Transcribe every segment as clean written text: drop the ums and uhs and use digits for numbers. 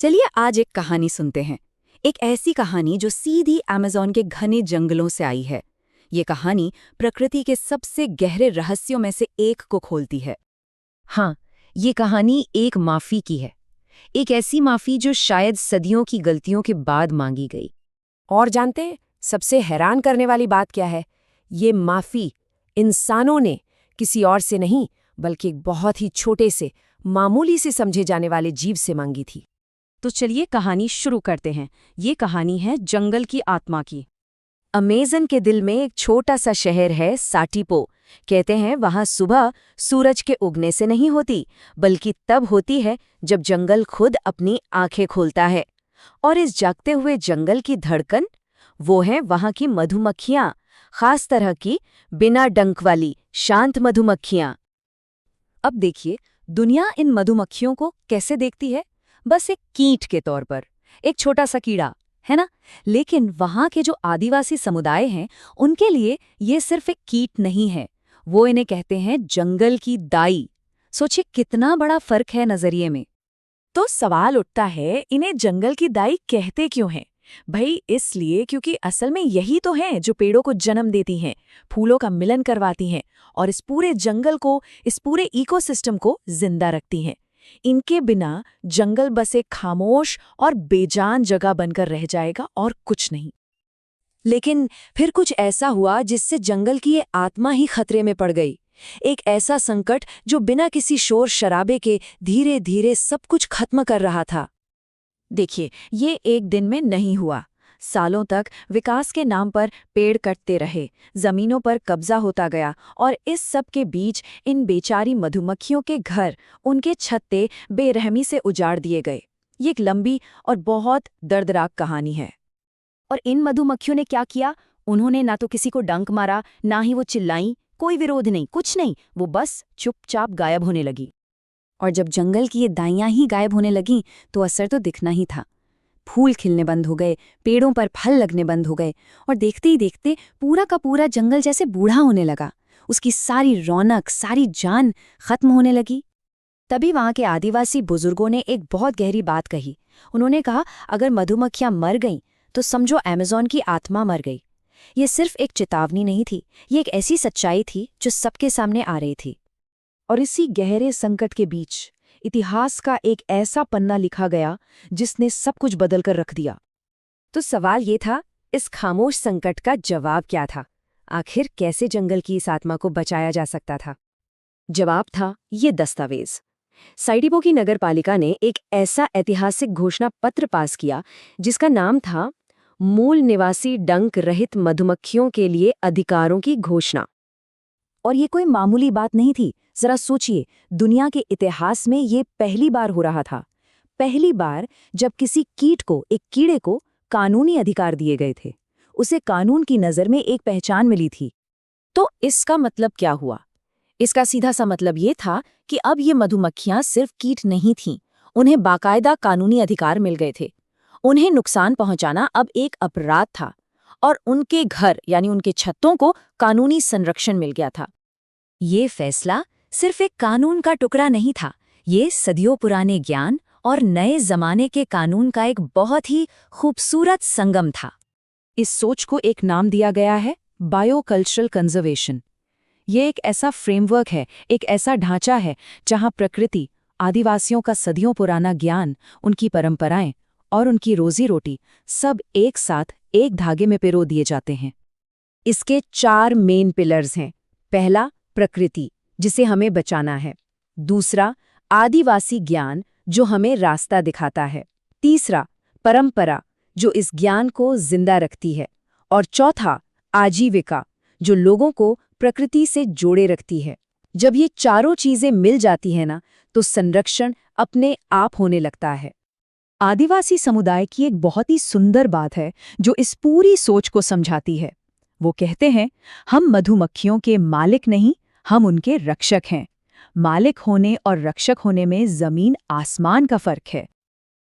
चलिए आज एक कहानी सुनते हैं। एक ऐसी कहानी जो सीधी अमेज़न के घने जंगलों से आई है। ये कहानी प्रकृति के सबसे गहरे रहस्यों में से एक को खोलती है। हाँ, ये कहानी एक माफ़ी की है। एक ऐसी माफ़ी जो शायद सदियों की गलतियों के बाद मांगी गई। और जानते हैं सबसे हैरान करने वाली बात क्या है? ये माफ़ी इंसानों ने किसी और से नहीं बल्कि एक बहुत ही छोटे से मामूली से समझे जाने वाले जीव से मांगी थी। तो चलिए कहानी शुरू करते हैं। ये कहानी है जंगल की आत्मा की। अमेज़न के दिल में एक छोटा सा शहर है साटिपो। कहते हैं वहाँ सुबह सूरज के उगने से नहीं होती, बल्कि तब होती है जब जंगल खुद अपनी आंखें खोलता है। और इस जागते हुए जंगल की धड़कन, वो है वहाँ की मधुमक्खियाँ, खास तरह की बिना डंक वाली शांत मधुमक्खियाँ। अब देखिए, दुनिया इन मधुमक्खियों को कैसे देखती है? बस एक कीट के तौर पर, एक छोटा सा कीड़ा, है ना? लेकिन वहाँ के जो आदिवासी समुदाय हैं, उनके लिए ये सिर्फ एक कीट नहीं है। वो इन्हें कहते हैं जंगल की दाई। सोचिए कितना बड़ा फर्क है नजरिए में। तो सवाल उठता है, इन्हें जंगल की दाई कहते क्यों हैं? भाई इसलिए क्योंकि असल में यही तो हैं जो पेड़ों को जन्म देती हैं, फूलों का मिलन करवाती हैं और इस पूरे जंगल को, इस पूरे इकोसिस्टम को जिंदा रखती हैं। इनके बिना जंगल बस एक खामोश और बेजान जगह बनकर रह जाएगा और कुछ नहीं। लेकिन फिर कुछ ऐसा हुआ जिससे जंगल की ये आत्मा ही खतरे में पड़ गई। एक ऐसा संकट जो बिना किसी शोर शराबे के धीरे धीरे सब कुछ खत्म कर रहा था। देखिए, ये एक दिन में नहीं हुआ। सालों तक विकास के नाम पर पेड़ कटते रहे, जमीनों पर कब्जा होता गया और इस सब के बीच इन बेचारी मधुमक्खियों के घर, उनके छत्ते बेरहमी से उजाड़ दिए गए। ये एक लंबी और बहुत दर्दनाक कहानी है। और इन मधुमक्खियों ने क्या किया? उन्होंने ना तो किसी को डंक मारा, ना ही वो चिल्लाईं, कोई विरोध नहीं, कुछ नहीं। वो बस चुपचाप गायब होने लगी। और जब जंगल की ये दाइयां ही गायब होने लगीं, तो असर तो दिखना ही था। फूल खिलने बंद हो गए, पेड़ों पर फल लगने बंद हो गए और देखते ही देखते पूरा का पूरा जंगल जैसे बूढ़ा होने लगा। उसकी सारी रौनक, सारी जान खत्म होने लगी। तभी वहाँ के आदिवासी बुजुर्गों ने एक बहुत गहरी बात कही। उन्होंने कहा, अगर मधुमक्खियां मर गईं, तो समझो अमेज़न की आत्मा मर गई। ये सिर्फ एक चेतावनी नहीं थी, ये एक ऐसी सच्चाई थी जो सबके सामने आ रही थी। और इसी गहरे संकट के बीच इतिहास का एक ऐसा पन्ना लिखा गया जिसने सब कुछ बदल कर रख दिया। तो सवाल ये था, इस खामोश संकट का जवाब क्या था? आखिर कैसे जंगल की इस आत्मा को बचाया जा सकता था? जवाब था ये दस्तावेज। साइटिपो की नगरपालिका ने एक ऐसा ऐतिहासिक घोषणा पत्र पास किया जिसका नाम था मूल निवासी डंक रहित मधुमक्खियों के लिए अधिकारों की घोषणा। और ये कोई मामूली बात नहीं थी। जरा सोचिए, दुनिया के इतिहास में ये पहली बार हो रहा था। पहली बार जब किसी कीट को, एक कीड़े को कानूनी अधिकार दिए गए थे। उसे कानून की नज़र में एक पहचान मिली थी। तो इसका मतलब क्या हुआ? इसका सीधा सा मतलब ये था कि अब ये मधुमक्खियां सिर्फ कीट नहीं थीं, उन्हें बाकायदा कानूनी अधिकार मिल गए थे। उन्हें नुकसान पहुंचाना अब एक अपराध था और उनके घर यानी उनके छत्तों को कानूनी संरक्षण मिल गया था। ये फैसला सिर्फ एक कानून का टुकड़ा नहीं था, ये सदियों पुराने ज्ञान और नए जमाने के कानून का एक बहुत ही खूबसूरत संगम था। इस सोच को एक नाम दिया गया है, बायोकल्चरल कंजर्वेशन। ये एक ऐसा फ्रेमवर्क है, एक ऐसा ढांचा है जहां प्रकृति, आदिवासियों का सदियों पुराना ज्ञान, उनकी परंपराएं और उनकी रोजी रोटी सब एक साथ एक धागे में पिरो दिए जाते हैं। इसके 4 मेन पिलर्स हैं। पहला, प्रकृति, जिसे हमें बचाना है। दूसरा, आदिवासी ज्ञान, जो हमें रास्ता दिखाता है। तीसरा, परंपरा, जो इस ज्ञान को जिंदा रखती है। और चौथा, आजीविका, जो लोगों को प्रकृति से जोड़े रखती है। जब ये चारों चीजें मिल जाती हैं ना, तो संरक्षण अपने आप होने लगता है। आदिवासी समुदाय की एक बहुत ही सुंदर बात है जो इस पूरी सोच को समझाती है। वो कहते हैं, हम मधुमक्खियों के मालिक नहीं, हम उनके रक्षक हैं। मालिक होने और रक्षक होने में जमीन आसमान का फर्क है।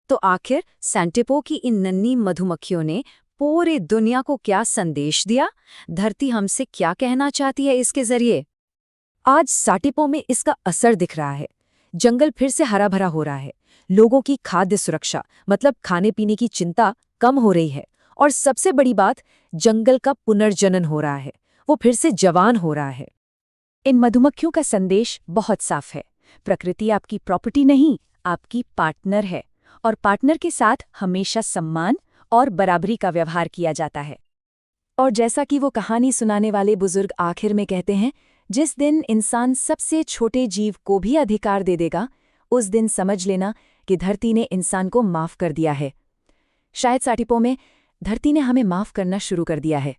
तो आखिर साटिपो की इन नन्ही मधुमक्खियों ने पूरी दुनिया को क्या संदेश दिया? धरती हमसे क्या कहना चाहती है इसके जरिए? आज साटिपो में इसका असर दिख रहा है। जंगल फिर से हरा भरा हो रहा है, लोगों की खाद्य सुरक्षा मतलब खाने पीने की चिंता कम हो रही है, और सबसे बड़ी बात, जंगल का पुनर्जनन हो रहा है, वो फिर से जवान हो रहा है। इन मधुमक्खियों का संदेश बहुत साफ है। प्रकृति आपकी प्रॉपर्टी नहीं, आपकी पार्टनर है, और पार्टनर के साथ हमेशा सम्मान और बराबरी का व्यवहार किया जाता है। और जैसा कि वो कहानी सुनाने वाले बुजुर्ग आखिर में कहते हैं, जिस दिन इंसान सबसे छोटे जीव को भी अधिकार दे देगा, उस दिन समझ लेना कि धरती ने इंसान को माफ कर दिया है। शायद साटिपो में धरती ने हमें माफ करना शुरू कर दिया है।